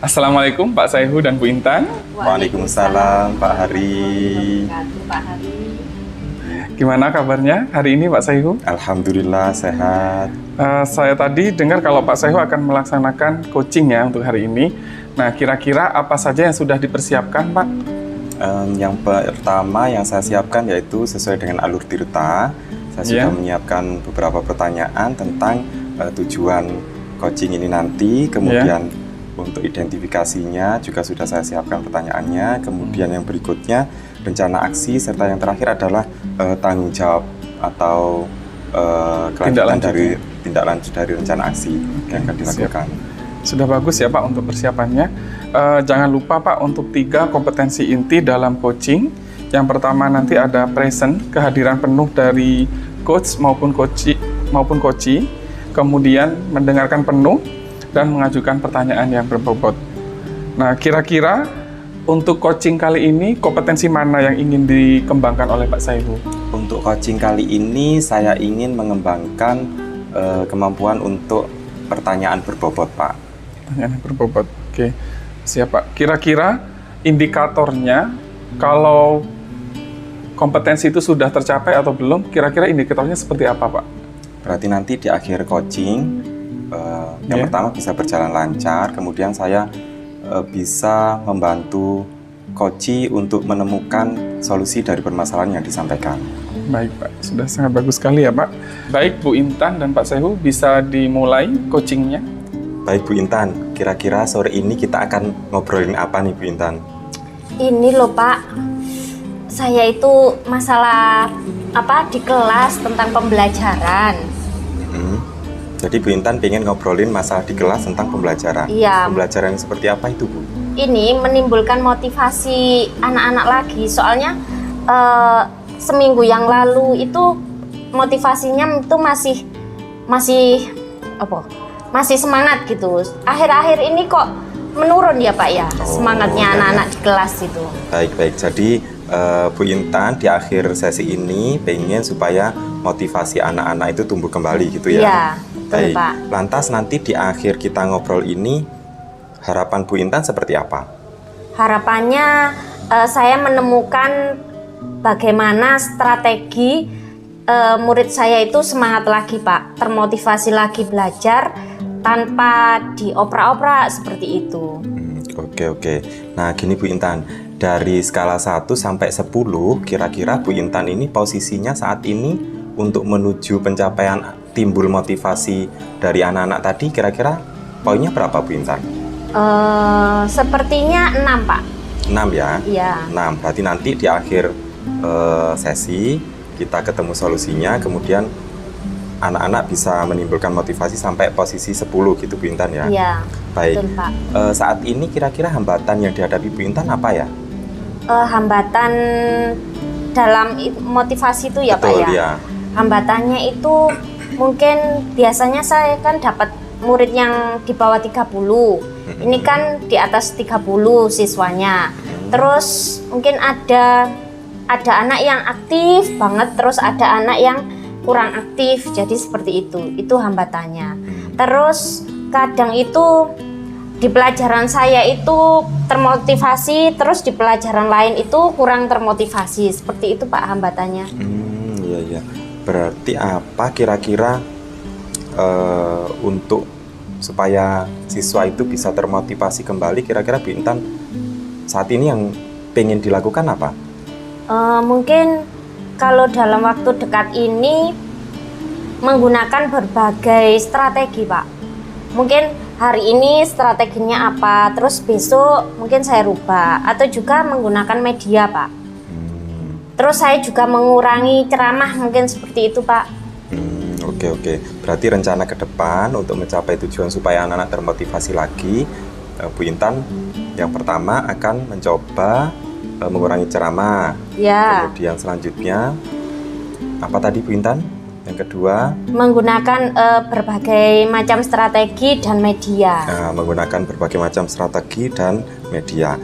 Assalamualaikum Pak Saihu dan Bu Intan. Waalaikumsalam Pak Hari. Pak Hari. Gimana kabarnya hari ini Pak Saihu? Alhamdulillah sehat. Saya tadi dengar kalau Pak Saihu akan melaksanakan coaching ya untuk hari ini. Nah, kira-kira apa saja yang sudah dipersiapkan Pak? Yang pertama yang saya siapkan yaitu sesuai dengan alur tirta. Saya sudah menyiapkan beberapa pertanyaan tentang tujuan coaching ini nanti. Kemudian untuk identifikasinya juga sudah saya siapkan pertanyaannya. Kemudian yang berikutnya rencana aksi, serta yang terakhir adalah tanggung jawab atau kelanjutan dari tindak lanjut dari rencana aksi yang akan dilakukan. Sudah bagus ya Pak untuk persiapannya. Jangan lupa Pak untuk 3 kompetensi inti dalam coaching. Yang pertama nanti ada present, kehadiran penuh dari coach maupun coachee. Kemudian mendengarkan penuh dan mengajukan pertanyaan yang berbobot. Nah, kira-kira untuk coaching kali ini kompetensi mana yang ingin dikembangkan oleh Pak Saihu? Untuk coaching kali ini saya ingin mengembangkan kemampuan untuk pertanyaan berbobot, Pak. Pertanyaan berbobot, oke. Siap Pak. Kira-kira indikatornya kalau kompetensi itu sudah tercapai atau belum, kira-kira indikatornya seperti apa Pak? Berarti nanti di akhir coaching, yang pertama bisa berjalan lancar, kemudian saya bisa membantu coachee untuk menemukan solusi dari permasalahan yang disampaikan. Baik Pak, sudah sangat bagus sekali ya Pak. Baik Bu Intan dan Pak Saihu, bisa dimulai coachingnya? Baik Bu Intan, kira-kira sore ini kita akan ngobrolin apa nih Bu Intan? Ini loh Pak, saya itu masalah di kelas tentang pembelajaran. Jadi Bu Intan pengen ngobrolin masalah di kelas tentang pembelajaran. Iya. Pembelajaran yang seperti apa itu Bu? Ini menimbulkan motivasi anak-anak lagi. Soalnya seminggu yang lalu itu motivasinya itu masih semangat gitu. Akhir-akhir ini kok menurun ya Pak ya, semangatnya anak-anak di kelas itu. Baik. Jadi Bu Intan di akhir sesi ini pengen supaya motivasi anak-anak itu tumbuh kembali gitu ya? Iya, betul Baik. Pak. Lantas nanti di akhir kita ngobrol ini, harapan Bu Intan seperti apa? Harapannya saya menemukan bagaimana strategi murid saya itu semangat lagi Pak, termotivasi lagi belajar tanpa dioprak-oprak seperti itu. Oke. Nah gini Bu Intan, dari skala 1 sampai 10 kira-kira Bu Intan ini posisinya saat ini untuk menuju pencapaian timbul motivasi dari anak-anak tadi, kira-kira poinnya berapa Bu Intan? Sepertinya 6 Pak. 6 ya? Iya. 6, berarti nanti di akhir sesi kita ketemu solusinya, kemudian anak-anak bisa menimbulkan motivasi sampai posisi 10 gitu Bu Intan ya? Iya, baik. betul Pak. Saat ini kira-kira hambatan yang dihadapi Bu Intan apa ya? Hambatan dalam motivasi itu ya Betul, Pak ya? Ya. Hambatannya itu mungkin biasanya saya kan dapat murid yang di bawah 30. Ini kan di atas 30 siswanya. Terus mungkin ada anak yang aktif banget, terus ada anak yang kurang aktif. Jadi seperti itu hambatannya. Terus kadang itu di pelajaran saya itu termotivasi, terus di pelajaran lain itu kurang termotivasi. Seperti itu Pak hambatannya. Iya. Berarti apa kira-kira untuk supaya siswa itu bisa termotivasi kembali, kira-kira Bu Intan saat ini yang pengen dilakukan apa? Mungkin kalau dalam waktu dekat ini menggunakan berbagai strategi Pak. Mungkin hari ini strateginya apa, terus besok mungkin saya rubah, atau juga menggunakan media Pak. Terus saya juga mengurangi ceramah, mungkin seperti itu Pak. Oke. Berarti rencana ke depan untuk mencapai tujuan supaya anak-anak termotivasi lagi, Bu Intan yang pertama akan mencoba mengurangi ceramah. Ya. Kemudian selanjutnya apa tadi Bu Intan? Yang kedua, menggunakan berbagai macam strategi dan media. Menggunakan berbagai macam strategi dan media.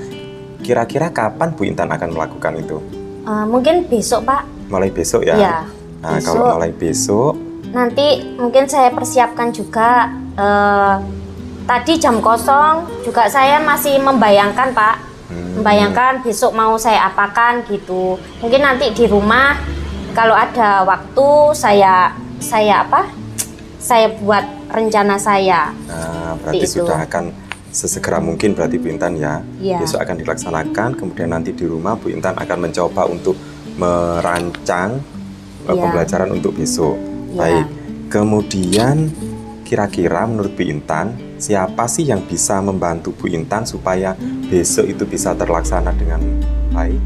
Kira-kira kapan Bu Intan akan melakukan itu? Mungkin besok Pak. Mulai besok ya? Iya. Nah, kalau mulai besok, nanti mungkin saya persiapkan juga tadi jam kosong juga saya masih membayangkan Pak, membayangkan besok mau saya apakan gitu. Mungkin nanti di rumah kalau ada waktu saya buat rencana saya. Nah, berarti Itu. sudah akan sesegera mungkin berarti Bu Intan ya. Iya. Besok akan dilaksanakan, kemudian nanti di rumah Bu Intan akan mencoba untuk merancang Iya. pembelajaran untuk besok. Iya. Baik. Kemudian kira-kira menurut Bu Intan, siapa sih yang bisa membantu Bu Intan supaya besok itu bisa terlaksana dengan baik?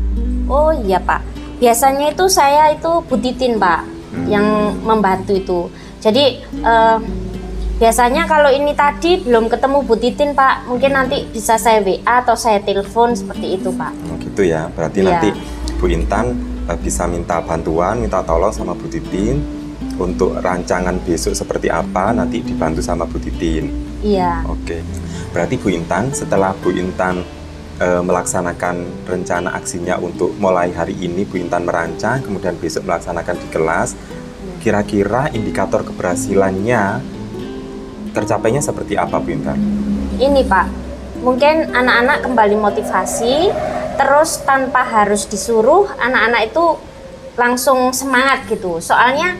Oh iya Pak, biasanya itu saya itu Bu Titin Pak yang membantu itu. Jadi biasanya kalau ini tadi belum ketemu Bu Titin Pak, mungkin nanti bisa saya WA atau saya telepon seperti itu Pak. Oh, gitu ya. Berarti Iya. nanti Bu Intan bisa minta bantuan, minta tolong sama Bu Titin untuk rancangan besok seperti apa, nanti dibantu sama Bu Titin. Iya. Oke. Berarti Bu Intan, setelah Bu Intan melaksanakan rencana aksinya untuk mulai hari ini, Bu Intan merancang, kemudian besok melaksanakan di kelas, kira-kira indikator keberhasilannya tercapainya seperti apa Bu Intan? Ini Pak, mungkin anak-anak kembali motivasi, terus tanpa harus disuruh, anak-anak itu langsung semangat gitu. Soalnya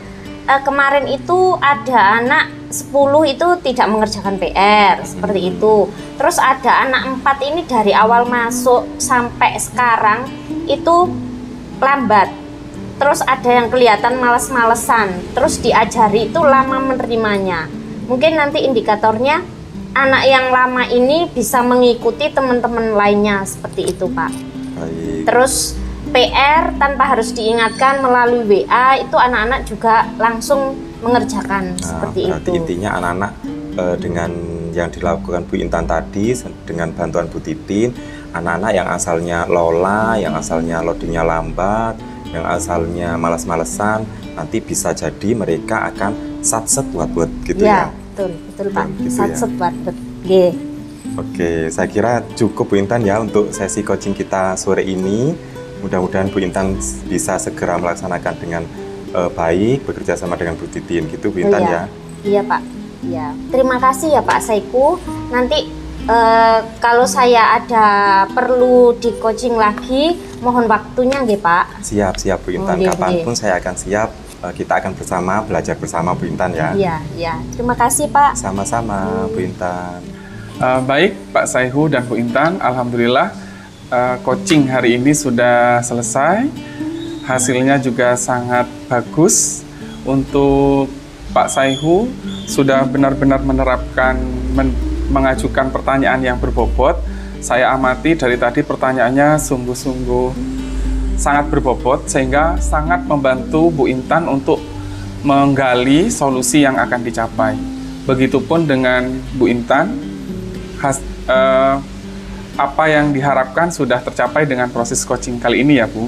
kemarin itu ada anak 10 itu tidak mengerjakan PR, seperti itu. Terus ada anak 4 ini dari awal masuk sampai sekarang itu lambat. Terus ada yang kelihatan males-malesan, terus diajari itu lama menerimanya. Mungkin nanti indikatornya anak yang lama ini bisa mengikuti teman-teman lainnya, seperti itu Pak. Baik. Terus PR tanpa harus diingatkan melalui WA itu anak-anak juga langsung mengerjakan seperti berarti itu. intinya anak-anak dengan yang dilakukan Bu Intan tadi dengan bantuan Bu Titin, anak-anak yang asalnya lola, yang asalnya loadingnya lambat, yang asalnya malas-malesan, nanti bisa jadi mereka akan satset buat gitu ya. Betul Pak. Gitu ya. Satset buat. Nggih. Oke, saya kira cukup Bu Intan ya untuk sesi coaching kita sore ini. Mudah-mudahan Bu Intan bisa segera melaksanakan dengan baik, bekerja sama dengan Bu Titin gitu Bu Intan ya. Iya Pak. Iya. Terima kasih ya Pak Saiku. Nanti kalau saya ada perlu di coaching lagi, mohon waktunya nggih Pak. Siap Bu Intan. Nggih, Kapanpun saya akan siap. Kita akan bersama belajar bersama Bu Intan ya. Iya. Terima kasih Pak. Sama-sama Bu Intan. Baik Pak Saihu dan Bu Intan, alhamdulillah coaching hari ini sudah selesai. Hasilnya juga sangat bagus. Untuk Pak Saihu sudah benar-benar menerapkan mengajukan pertanyaan yang berbobot. Saya amati dari tadi pertanyaannya sungguh-sungguh sangat berbobot sehingga sangat membantu Bu Intan untuk menggali solusi yang akan dicapai. Begitupun dengan Bu Intan, apa yang diharapkan sudah tercapai dengan proses coaching kali ini ya Bu.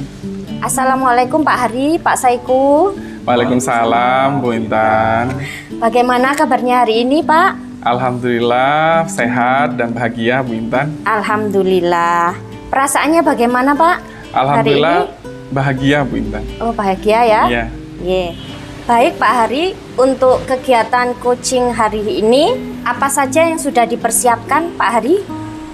Assalamualaikum Pak Hari, Pak Saiku. Waalaikumsalam Bu Intan. Bagaimana kabarnya hari ini Pak? Alhamdulillah sehat dan bahagia Bu Intan. Alhamdulillah. Perasaannya bagaimana Pak? Alhamdulillah bahagia Bu Intan. Oh bahagia ya? Iya. Yeah. Baik Pak Hari, untuk kegiatan coaching hari ini apa saja yang sudah dipersiapkan Pak Hari?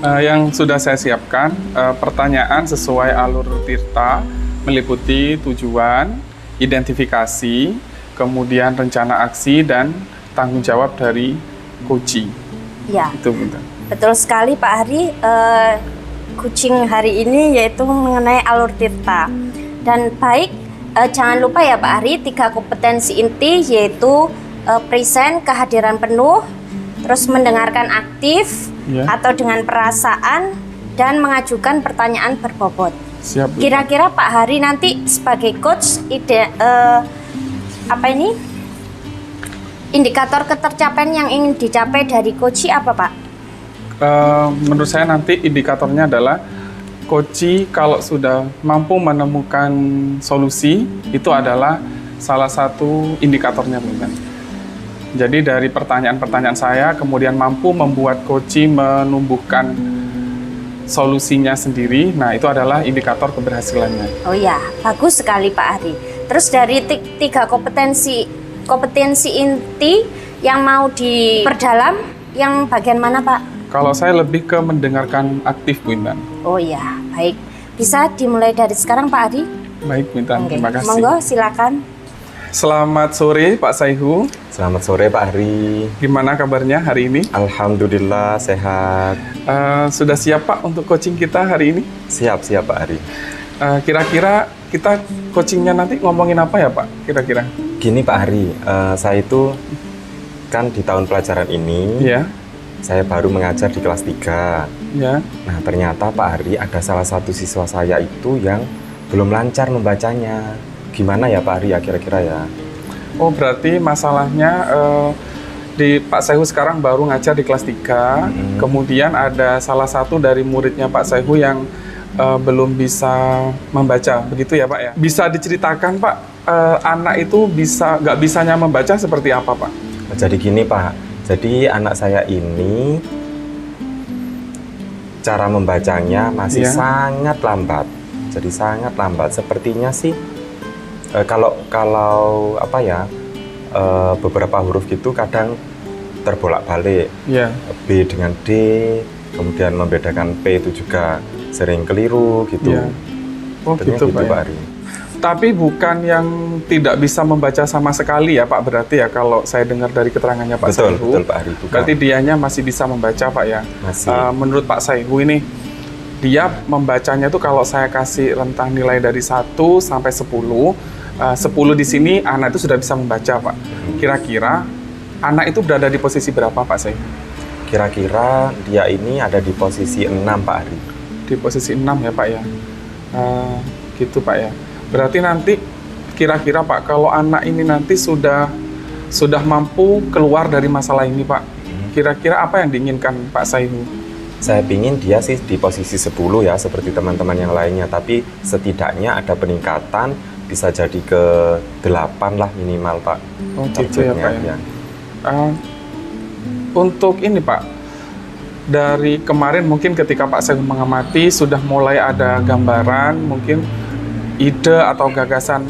Yang sudah saya siapkan pertanyaan sesuai alur Tirta meliputi tujuan, identifikasi, kemudian rencana aksi dan tanggung jawab dari coaching. Ya. Itu Bu Intan. Betul sekali Pak Hari. Coaching hari ini yaitu mengenai alur Tirta. Dan baik, jangan lupa ya Pak Hari, 3 kompetensi inti yaitu present, kehadiran penuh, terus mendengarkan aktif atau dengan perasaan, dan mengajukan pertanyaan berbobot. Siap Bu. Kira-kira Pak Hari nanti sebagai coach indikator ketercapaian yang ingin dicapai dari coaching apa Pak? Menurut saya nanti indikatornya adalah coaching kalau sudah mampu menemukan solusi, itu adalah salah satu indikatornya Bu Intan. Jadi dari pertanyaan-pertanyaan saya kemudian mampu membuat coaching menumbuhkan solusinya sendiri. Nah, itu adalah indikator keberhasilannya. Oh ya, bagus sekali Pak Hari. Terus dari 3 kompetensi inti yang mau diperdalam yang bagian mana Pak? Kalau saya lebih ke mendengarkan aktif Bu Intan. Oh iya, baik. Bisa dimulai dari sekarang Pak Adi? Baik Bu Intan, Oke. terima kasih. Monggo, silakan. Selamat sore Pak Saihu. Selamat sore Pak Ari. Gimana kabarnya hari ini? Alhamdulillah sehat. Sudah siap Pak untuk coaching kita hari ini? Siap Pak Ari. Kira-kira kita coachingnya nanti ngomongin apa ya Pak? Kira-kira? Gini Pak Ari, saya itu kan di tahun pelajaran ini, Ya, saya baru mengajar di kelas 3. ya. Nah ternyata Pak Ari ada salah satu siswa saya itu yang belum lancar membacanya. Gimana ya Pak Ari ya kira-kira ya? Oh berarti masalahnya di Pak Saihu sekarang baru ngajar di kelas 3. Kemudian ada salah satu dari muridnya Pak Saihu yang belum bisa membaca, begitu ya Pak ya? Bisa diceritakan Pak, anak itu nggak bisanya membaca seperti apa Pak? Jadi gini Pak, jadi anak saya ini cara membacanya masih Iya. sangat lambat. Jadi sangat lambat. Sepertinya sih kalau apa ya, beberapa huruf gitu kadang terbolak-balik. Iya. B dengan D, kemudian membedakan P itu juga sering keliru gitu. Iya. Oh Sepertinya gitu Pak ya? Pak Ari. Tapi bukan yang tidak bisa membaca sama sekali ya Pak, berarti ya kalau saya dengar dari keterangannya Pak Betul, Saihu. betul Pak Ari. Bukan. Berarti dianya masih bisa membaca Pak ya? Masih. Menurut Pak Saihu ini, dia membacanya tuh kalau saya kasih rentang nilai dari 1 sampai 10, 10 di sini anak itu sudah bisa membaca Pak. Kira-kira anak itu berada di posisi berapa Pak Saihu? Kira-kira dia ini ada di posisi 6 Pak Ari. Di posisi 6 ya Pak ya? Gitu Pak ya. Berarti nanti kira-kira Pak, kalau anak ini nanti sudah mampu keluar dari masalah ini Pak, kira-kira apa yang diinginkan Pak Saihu? Saya pingin dia sih di posisi 10 ya, seperti teman-teman yang lainnya. Tapi setidaknya ada peningkatan, bisa jadi ke 8 lah minimal Pak. Oh gitu ya Pak ya. Untuk ini Pak, dari kemarin mungkin ketika Pak Saihu mengamati, sudah mulai ada gambaran, mungkin ide atau gagasan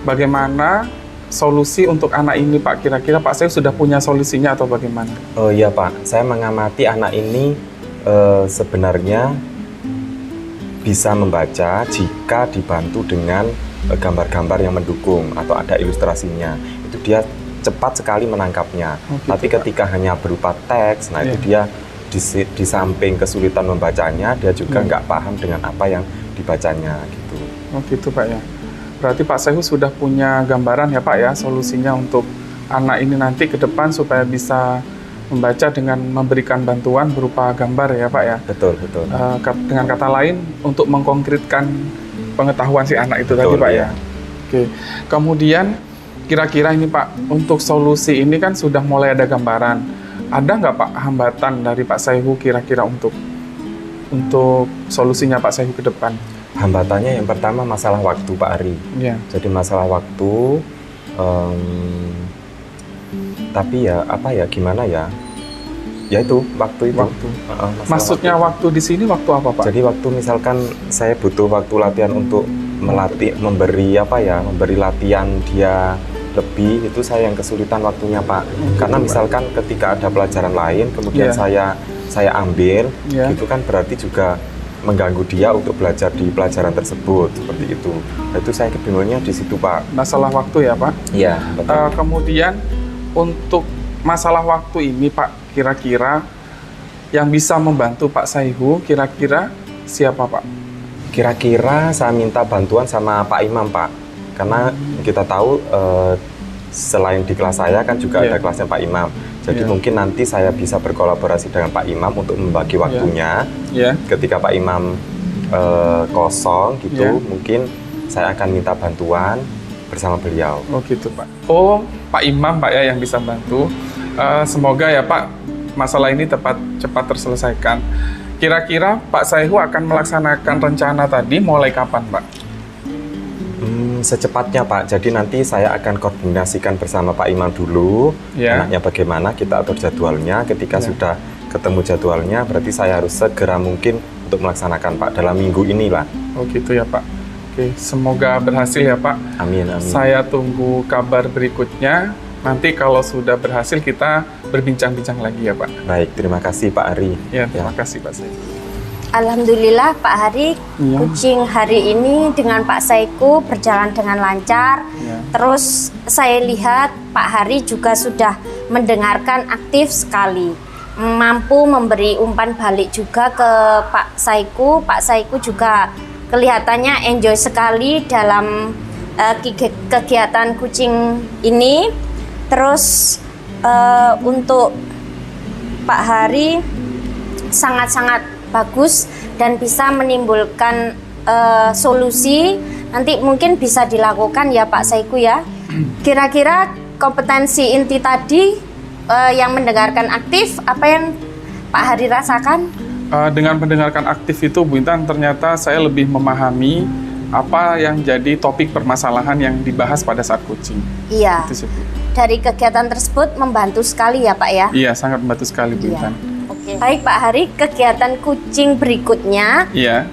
bagaimana solusi untuk anak ini Pak. Kira-kira Pak Saihu sudah punya solusinya atau bagaimana? Oh iya Pak, saya mengamati anak ini sebenarnya bisa membaca jika dibantu dengan gambar-gambar yang mendukung atau ada ilustrasinya. Itu dia cepat sekali menangkapnya. Oh, gitu, Tapi Pak. ketika hanya berupa teks, nah itu dia di samping kesulitan membacanya, dia juga nggak paham dengan apa yang dibacanya gitu. Oh gitu Pak ya. Berarti Pak Saihu sudah punya gambaran ya Pak ya, solusinya untuk anak ini nanti ke depan supaya bisa membaca dengan memberikan bantuan berupa gambar ya Pak ya. Betul. Dengan kata lain, untuk mengkonkretkan pengetahuan si anak itu Betul, tadi Pak ya. ya. Oke. Kemudian kira-kira ini Pak, untuk solusi ini kan sudah mulai ada gambaran. Ada nggak Pak hambatan dari Pak Saihu kira-kira untuk solusinya Pak Saihu ke depan? Hambatannya yang pertama masalah waktu Pak Ari. Ya. Jadi masalah waktu, tapi ya apa ya gimana ya? Ya itu waktu itu. Waktu. Masalah Maksudnya waktu di sini waktu apa Pak? Jadi waktu misalkan saya butuh waktu latihan untuk memberi latihan dia lebih, itu saya yang kesulitan waktunya Pak. Karena misalkan ketika ada pelajaran lain kemudian Iya. saya ambil, Iya. itu kan berarti juga mengganggu dia untuk belajar di pelajaran tersebut seperti itu. Nah, itu saya kebingungnya di situ Pak. Masalah waktu ya Pak. Iya betul. Kemudian untuk masalah waktu ini Pak, kira-kira yang bisa membantu Pak Saihu kira-kira siapa Pak? Kira-kira saya minta bantuan sama Pak Imam Pak, karena kita tahu selain di kelas saya kan juga Iya. ada kelasnya Pak Imam. Jadi Iya. mungkin nanti saya bisa berkolaborasi dengan Pak Imam untuk membagi waktunya. Ya. Ketika Pak Imam kosong gitu, Iya. mungkin saya akan minta bantuan bersama beliau. Oh gitu Pak. Oh Pak Imam Pak ya yang bisa bantu. Semoga ya Pak masalah ini cepat terselesaikan. Kira-kira Pak Saihu akan melaksanakan rencana tadi mulai kapan Pak? Secepatnya Pak, jadi nanti saya akan koordinasikan bersama Pak Imam dulu, Ya. anaknya bagaimana, kita atur jadwalnya. Ketika Ya. sudah ketemu jadwalnya, berarti saya harus segera mungkin untuk melaksanakan Pak, dalam minggu inilah. Oh gitu ya Pak. Oke, semoga berhasil ya Pak. Amin, amin. Saya tunggu kabar berikutnya. Nanti kalau sudah berhasil kita berbincang-bincang lagi ya Pak. Baik, terima kasih Pak Ari. Ya, terima kasih Pak Saiku. Alhamdulillah Pak Hari, Iya. coaching hari ini dengan Pak Saiku berjalan dengan lancar. Ya. Terus saya lihat Pak Hari juga sudah mendengarkan aktif sekali, mampu memberi umpan balik juga ke Pak Saiku. Pak Saiku juga kelihatannya enjoy sekali dalam kegiatan coaching ini. Terus untuk Pak Hari sangat-sangat bagus dan bisa menimbulkan solusi. Nanti mungkin bisa dilakukan ya Pak Saiku ya. Kira-kira kompetensi inti tadi yang mendengarkan aktif, apa yang Pak Hari rasakan? Dengan mendengarkan aktif itu Bu Intan, ternyata saya lebih memahami apa yang jadi topik permasalahan yang dibahas pada saat coaching. Iya. Itu sih, Bu. Dari kegiatan tersebut membantu sekali ya Pak ya? Iya, sangat membantu sekali Bu Iya. Intan. Oke. Baik Pak Hari, kegiatan coaching berikutnya, Iya.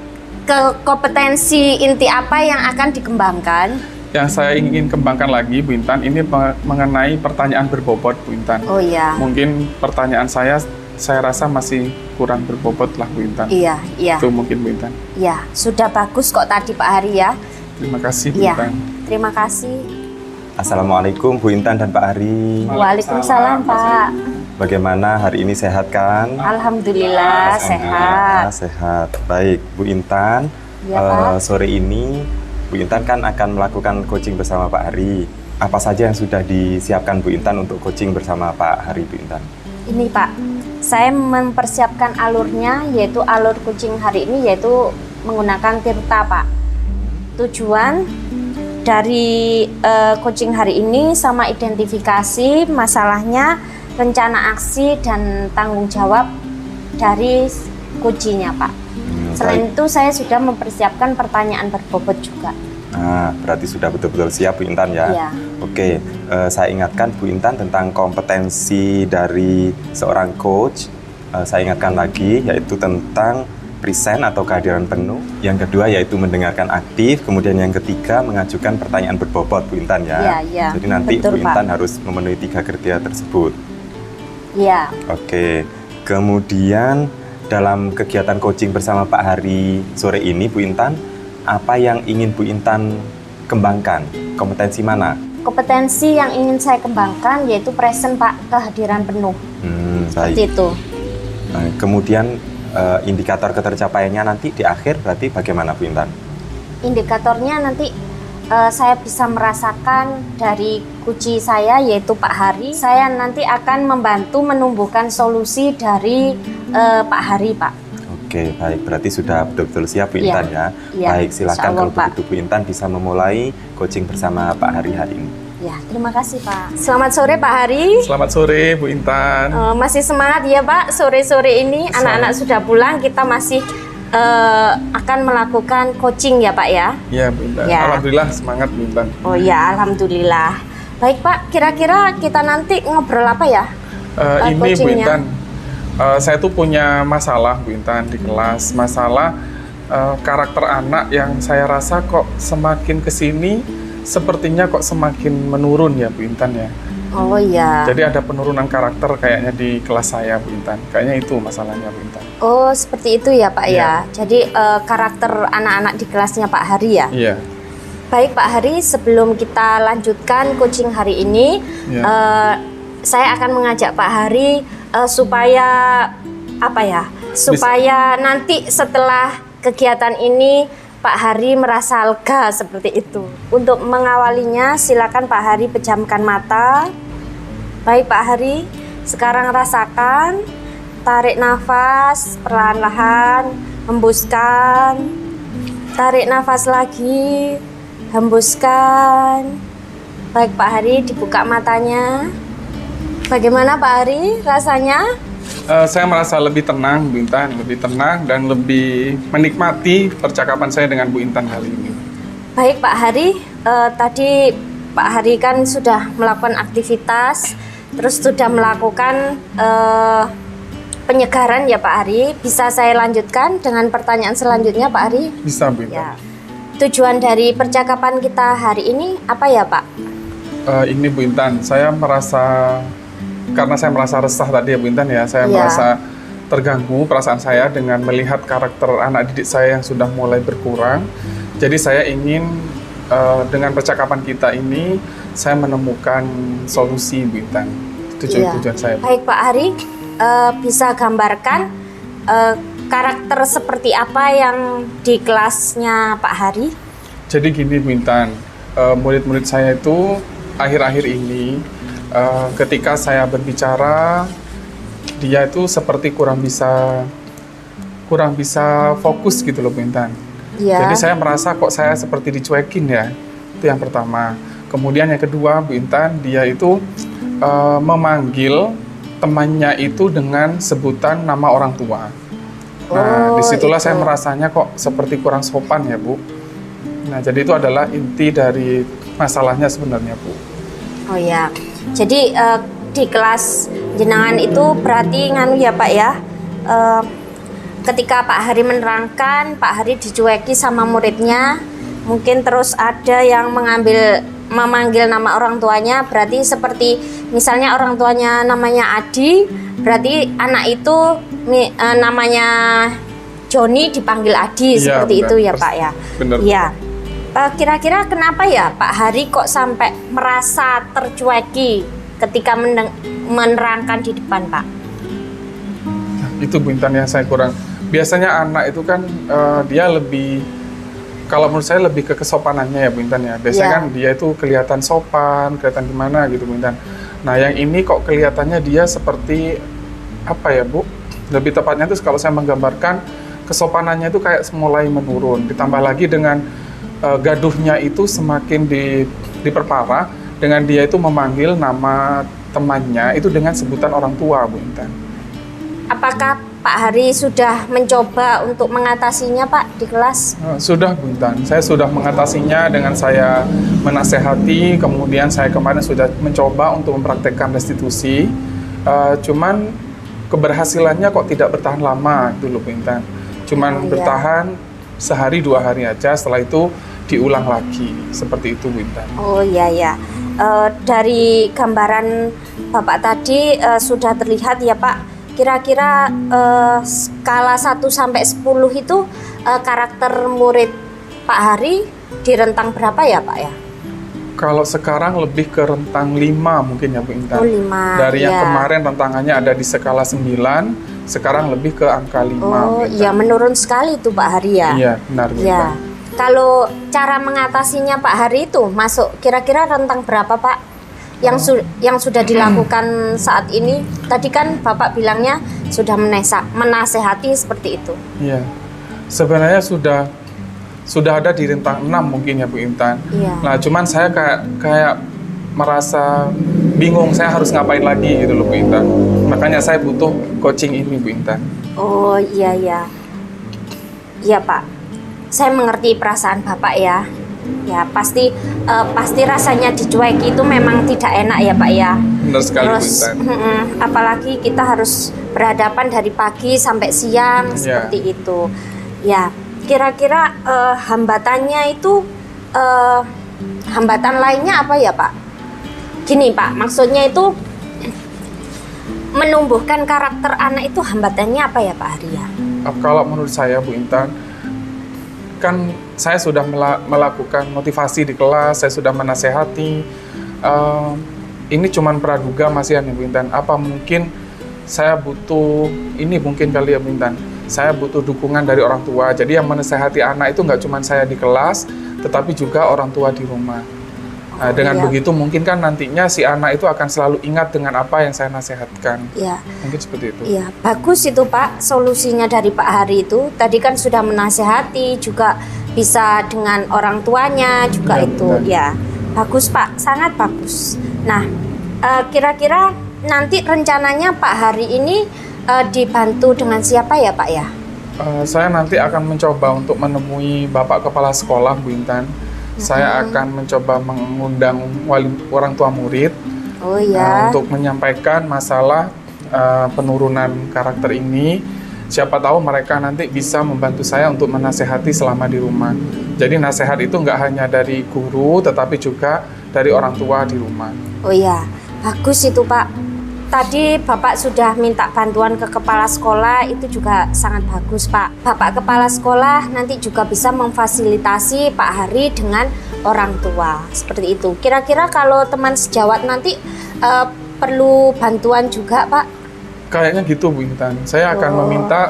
kompetensi inti apa yang akan dikembangkan? Yang saya ingin kembangkan lagi Bu Intan, ini mengenai pertanyaan berbobot Bu Intan. Oh iya. Mungkin pertanyaan saya rasa masih kurang berbobot lah Bu Intan. Iya, iya. Itu mungkin Bu Intan. Iya, sudah bagus kok tadi Pak Hari ya. Terima kasih Bu Iya. Intan. Terima kasih. Assalamualaikum Bu Intan dan Pak Ari. Waalaikumsalam Pak. Bagaimana hari ini, sehat kan? Alhamdulillah sehat. Sehat. Baik, Bu Intan. Iya, Pak. Sore ini Bu Intan kan akan melakukan coaching bersama Pak Hari. Apa saja yang sudah disiapkan Bu Intan untuk coaching bersama Pak Hari, Bu Intan? Ini Pak, saya mempersiapkan alurnya, yaitu alur coaching hari ini yaitu menggunakan Tirta Pak. Tujuan dari coaching hari ini sama identifikasi masalahnya, rencana aksi dan tanggung jawab dari coachingnya Pak. Selain itu saya sudah mempersiapkan pertanyaan berbobot juga. Nah, berarti sudah betul-betul siap Bu Intan ya? Iya. Oke, saya ingatkan Bu Intan tentang kompetensi dari seorang coach. Saya ingatkan lagi, yaitu tentang present atau kehadiran penuh. Yang kedua yaitu mendengarkan aktif. Kemudian yang ketiga mengajukan pertanyaan berbobot Bu Intan ya? Iya, iya. Jadi nanti Betul, Bu Intan Pak. harus memenuhi 3 kriteria tersebut. Iya. Oke, kemudian dalam kegiatan coaching bersama Pak Hari sore ini Bu Intan, apa yang ingin Bu Intan kembangkan? Kompetensi mana? Kompetensi yang ingin saya kembangkan yaitu present Pak, kehadiran penuh. Baik. Seperti itu. Kemudian indikator ketercapaiannya nanti di akhir berarti bagaimana Bu Intan? Indikatornya nanti saya bisa merasakan dari kunci saya yaitu Pak Hari. Saya nanti akan membantu menumbuhkan solusi dari Pak Hari Pak. Oke, baik. Berarti sudah betul-betul siap Bu Intan ya? Iya, Baik, silakan insya Allah, kalau Pak. begitu Bu Intan bisa memulai coaching bersama Pak Hari hari ini. Ya, terima kasih Pak. Selamat sore Pak Hari. Selamat sore Bu Intan. Masih semangat ya Pak, sore-sore ini anak-anak sudah pulang, kita masih akan melakukan coaching ya Pak ya? Iya Bu Intan. Ya. Alhamdulillah semangat Bu Intan. Oh ya, Alhamdulillah. Baik Pak, kira-kira kita nanti ngobrol apa ya? Ini Bu coachingnya. Intan, saya tuh punya masalah Bu Intan di kelas. Masalah karakter anak yang saya rasa kok semakin kesini sepertinya kok semakin menurun ya Bu Intan ya. Oh iya. Jadi ada penurunan karakter kayaknya di kelas saya Bu Intan. Kayaknya itu masalahnya Bu Intan. Oh seperti itu ya Pak Iya. ya. Jadi karakter anak-anak di kelasnya Pak Hari ya. Iya. Baik Pak Hari, sebelum kita lanjutkan coaching hari ini, Iya. saya akan mengajak Pak Hari supaya apa ya? Supaya nanti setelah kegiatan ini Pak Hari merasa lega seperti itu. Untuk mengawalinya, silakan Pak Hari pejamkan mata. Baik Pak Hari, sekarang rasakan, tarik nafas perlahan-lahan, hembuskan, tarik nafas lagi, hembuskan. Baik Pak Hari, dibuka matanya. Bagaimana Pak Hari rasanya? Saya merasa lebih tenang Bu Intan, lebih tenang dan lebih menikmati percakapan saya dengan Bu Intan kali ini. Baik Pak Hari, tadi Pak Hari kan sudah melakukan aktivitas, terus sudah melakukan penyegaran ya Pak Hari. Bisa saya lanjutkan dengan pertanyaan selanjutnya Pak Hari? Bisa Bu Intan. Ya. Tujuan dari percakapan kita hari ini apa ya Pak? Ini Bu Intan, karena saya merasa resah tadi ya Bu Intan ya, saya Iya. merasa terganggu perasaan saya dengan melihat karakter anak didik saya yang sudah mulai berkurang. Jadi saya ingin dengan percakapan kita ini, saya menemukan solusi Bu Intan. Iya. Tujuan saya. Baik Pak Hari, bisa gambarkan karakter seperti apa yang di kelasnya Pak Hari? Jadi gini Bu Intan, murid-murid saya itu akhir-akhir ini ketika saya berbicara, dia itu seperti kurang bisa fokus gitu loh Bu Intan. Iya. Jadi saya merasa kok saya seperti dicuekin ya. Itu yang pertama. Kemudian yang kedua Bu Intan, dia itu memanggil temannya itu dengan sebutan nama orang tua. Nah, disitulah itu. saya merasanya kok seperti kurang sopan ya Bu. Nah, jadi itu adalah inti dari masalahnya sebenarnya Bu. Oh ya, jadi di kelas jenengan itu berarti nganu ya Pak ya, ketika Pak Hari menerangkan, Pak Hari dicueki sama muridnya, mungkin terus ada yang memanggil nama orang tuanya, berarti seperti misalnya orang tuanya namanya Adi, berarti anak itu namanya Joni dipanggil Adi, Iya, seperti benar. itu ya Pak ya. Benar. Iya. Kira-kira kenapa ya Pak Hari kok sampai merasa tercueki ketika menerangkan di depan Pak? Itu Bu Intan yang saya kurang. Biasanya anak itu kan dia lebih, kalau menurut saya lebih ke kesopanannya ya Bu Intan ya. Biasanya Ya. kan dia itu kelihatan sopan, kelihatan gimana gitu Bu Intan. Nah yang ini kok kelihatannya dia seperti apa ya Bu? Lebih tepatnya itu kalau saya menggambarkan kesopanannya itu kayak mulai menurun. Ditambah lagi dengan gaduhnya itu semakin diperparah dengan dia itu memanggil nama temannya itu dengan sebutan orang tua Bu Intan. Apakah Pak Hari sudah mencoba untuk mengatasinya Pak di kelas? Sudah Bu Intan, saya sudah mengatasinya dengan saya menasehati, kemudian saya kemarin sudah mencoba untuk mempraktekkan restitusi, cuman keberhasilannya kok tidak bertahan lama dulu Bu Intan. Cuman Oh, iya. bertahan sehari 2 hari aja, setelah itu diulang lagi, seperti itu Bu Intan. Oh iya ya. Dari gambaran Bapak tadi sudah terlihat ya Pak. Kira-kira skala 1 sampai 10 itu karakter murid Pak Hari di rentang berapa ya Pak ya? Kalau sekarang lebih ke rentang 5 mungkin ya Bu Intan. Oh 5. Dari yang ya. kemarin rentangannya ada di skala 9, sekarang lebih ke angka 5 Oh Bu Intan. iya, menurun sekali itu Pak Hari ya. Iya, benar Bu Ya. Intan. Kalau cara mengatasinya Pak Hari itu masuk kira-kira rentang berapa Pak? Yang sudah dilakukan saat ini. Tadi kan Bapak bilangnya sudah menasehati seperti itu. Iya. Sebenarnya sudah ada di rentang 6 mungkin ya Bu Intan. Iya. Nah, cuman saya kayak merasa bingung saya harus ngapain lagi gitu loh Bu Intan. Makanya saya butuh coaching ini Bu Intan. Oh iya ya. Iya Pak. Saya mengerti perasaan Bapak ya. Ya pasti rasanya dicueki itu memang tidak enak ya Pak ya. Benar sekali Bu Terus Intan. apalagi kita harus berhadapan dari pagi sampai siang Ya. seperti itu. Ya, kira-kira hambatannya itu hambatan lainnya apa ya Pak? Gini Pak, maksudnya itu menumbuhkan karakter anak itu hambatannya apa ya Pak Hari ya? Kalau menurut saya Bu Intan, kan saya sudah melakukan motivasi di kelas, saya sudah menasehati. Ini cuman praduga masih ya Bu Intan. Apa mungkin saya butuh, ini mungkin kali ya Bu Intan, saya butuh dukungan dari orang tua. Jadi yang menasehati anak itu nggak cuma saya di kelas, tetapi juga orang tua di rumah. Nah, dengan iya. begitu mungkin kan nantinya si anak itu akan selalu ingat dengan apa yang saya nasihatkan. Ya. Mungkin seperti itu. Iya, bagus itu Pak, solusinya dari Pak Hari itu. Tadi kan sudah menasehati, juga bisa dengan orang tuanya juga Ya, itu. benar. Ya, bagus Pak, sangat bagus. Nah, kira-kira nanti rencananya Pak Hari ini dibantu dengan siapa ya Pak ya? Saya nanti akan mencoba untuk menemui Bapak Kepala Sekolah Bu Intan. Saya akan mencoba mengundang orang tua murid Oh ya. untuk menyampaikan masalah penurunan karakter ini. Siapa tahu mereka nanti bisa membantu saya untuk menasehati selama di rumah. Jadi nasihat itu nggak hanya dari guru, tetapi juga dari orang tua di rumah. Oh iya, bagus itu Pak. Tadi Bapak sudah minta bantuan ke kepala sekolah, itu juga sangat bagus Pak. Bapak kepala sekolah nanti juga bisa memfasilitasi Pak Hari dengan orang tua, seperti itu. Kira-kira kalau teman sejawat nanti perlu bantuan juga Pak? Kayaknya gitu Bu Intan. Saya akan meminta,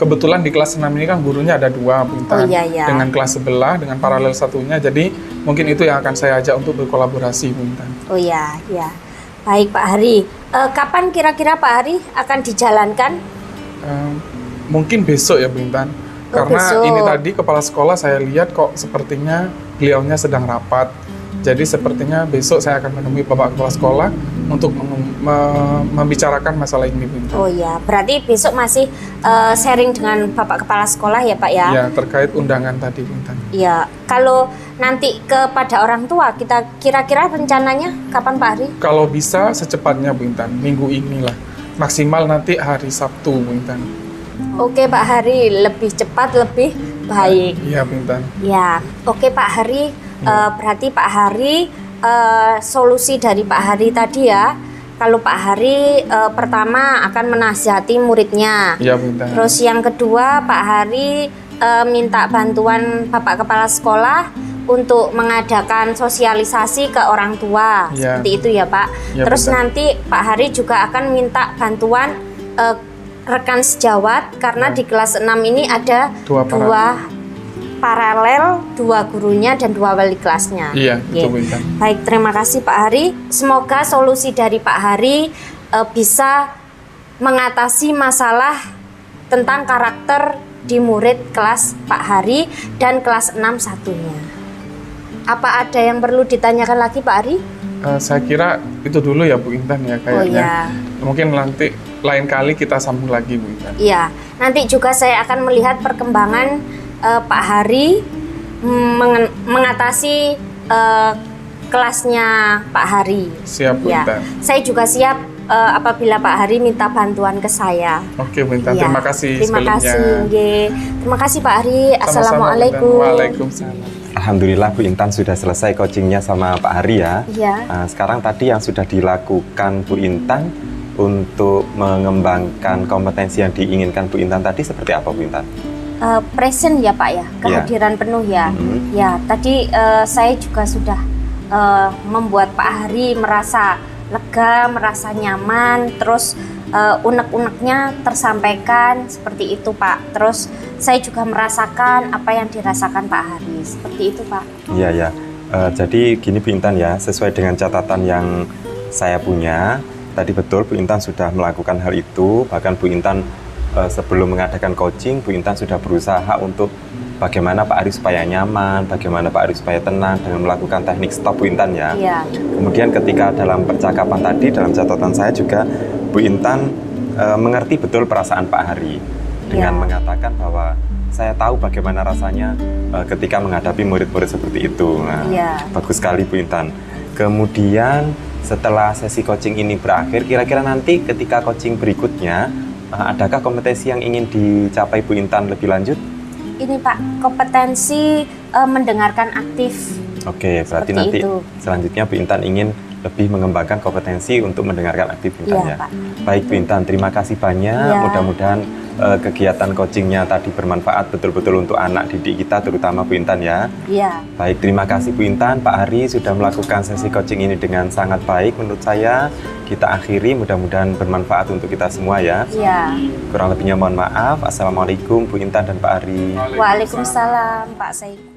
kebetulan di kelas 6 ini kan gurunya ada 2 Bu Intan. Oh, iya. Dengan kelas sebelah, dengan paralel satunya. Jadi mungkin itu yang akan saya ajak untuk berkolaborasi Bu Intan. Oh iya, ya. Baik Pak Hari. Kapan kira-kira Pak Hari akan dijalankan? Mungkin besok ya Bu Intan. Karena besok. ini tadi kepala sekolah saya lihat kok sepertinya beliaunya sedang rapat. Jadi sepertinya besok saya akan menemui Bapak Kepala Sekolah untuk membicarakan masalah ini Bu Intan. Oh iya, berarti besok masih sharing dengan Bapak Kepala Sekolah ya Pak ya? Ya, terkait undangan tadi Bu Intan. Iya, kalau nanti kepada orang tua, kita kira-kira rencananya kapan Pak Hari? Kalau bisa secepatnya Bu Intan, minggu inilah. Maksimal nanti hari Sabtu Bu Intan. Oke Pak Hari, lebih cepat lebih baik. Iya Bu Intan. Ya, oke Pak Hari, berarti Pak Hari, solusi dari Pak Hari tadi ya, kalau Pak Hari pertama akan menasihati muridnya. Iya Bu Intan. Terus yang kedua Pak Hari minta bantuan Bapak Kepala Sekolah untuk mengadakan sosialisasi ke orang tua, Ya. seperti itu ya Pak. Ya, Terus betul. nanti Pak Hari juga akan minta bantuan rekan sejawat karena Ya. di kelas 6 ini ada Dua paralel, 2 gurunya dan 2 wali kelasnya. Iya, Oke. itu Bu Intan. Baik, terima kasih Pak Hari. Semoga solusi dari Pak Hari bisa mengatasi masalah tentang karakter di murid kelas Pak Hari dan kelas 6 satunya. Apa ada yang perlu ditanyakan lagi Pak Hari? Saya kira itu dulu ya Bu Intan ya kayaknya. Oh iya. Mungkin nanti lain kali kita sambung lagi Bu Intan. Iya, nanti juga saya akan melihat perkembangan Pak Hari mengatasi kelasnya Pak Hari. Siap Bu Ya, Intan. saya juga siap apabila Pak Hari minta bantuan ke saya. Oke Bu Intan, Ya, terima kasih Terima sebelumnya. kasih, nggih. Terima kasih Pak Hari. Sama-sama, Bu Intan. Assalamualaikum. Waalaikumsalam. Alhamdulillah Bu Intan sudah selesai coachingnya sama Pak Hari ya. Iya. Sekarang tadi yang sudah dilakukan Bu Intan untuk mengembangkan kompetensi yang diinginkan Bu Intan tadi seperti apa Bu Intan? Present ya Pak ya, kehadiran penuh ya. Ya, tadi saya juga sudah membuat Pak Hari merasa lega, merasa nyaman, terus unek-uneknya tersampaikan seperti itu Pak. Terus saya juga merasakan apa yang dirasakan Pak Hari, seperti itu Pak. Iya ya. Jadi gini Bu Intan ya, sesuai dengan catatan yang saya punya, tadi betul Bu Intan sudah melakukan hal itu, bahkan Bu Intan sebelum mengadakan coaching, Bu Intan sudah berusaha untuk bagaimana Pak Ari supaya nyaman, bagaimana Pak Ari supaya tenang dengan melakukan teknik stop Bu Intan ya. Iya. Kemudian ketika dalam percakapan tadi, dalam catatan saya juga Bu Intan mengerti betul perasaan Pak Hari dengan mengatakan bahwa saya tahu bagaimana rasanya ketika menghadapi murid-murid seperti itu. Nah, bagus sekali Bu Intan. Kemudian setelah sesi coaching ini berakhir, kira-kira nanti ketika coaching berikutnya, adakah kompetensi yang ingin dicapai Bu Intan lebih lanjut? Ini Pak, kompetensi mendengarkan aktif. Oke, berarti Seperti nanti itu. selanjutnya Bu Intan ingin lebih mengembangkan kompetensi untuk mendengarkan aktif Bu Intan Iya, ya. Pak. Baik Bu Intan, terima kasih banyak. Iya. Mudah-mudahan kegiatan coachingnya tadi bermanfaat betul-betul untuk anak didik kita, terutama Bu Intan ya. Iya. Baik, terima kasih Bu Intan. Pak Hari sudah melakukan sesi coaching ini dengan sangat baik menurut saya. Kita akhiri, mudah-mudahan bermanfaat untuk kita semua ya. Iya. Kurang lebihnya mohon maaf. Assalamualaikum Bu Intan dan Pak Hari. Waalaikumsalam Pak Said.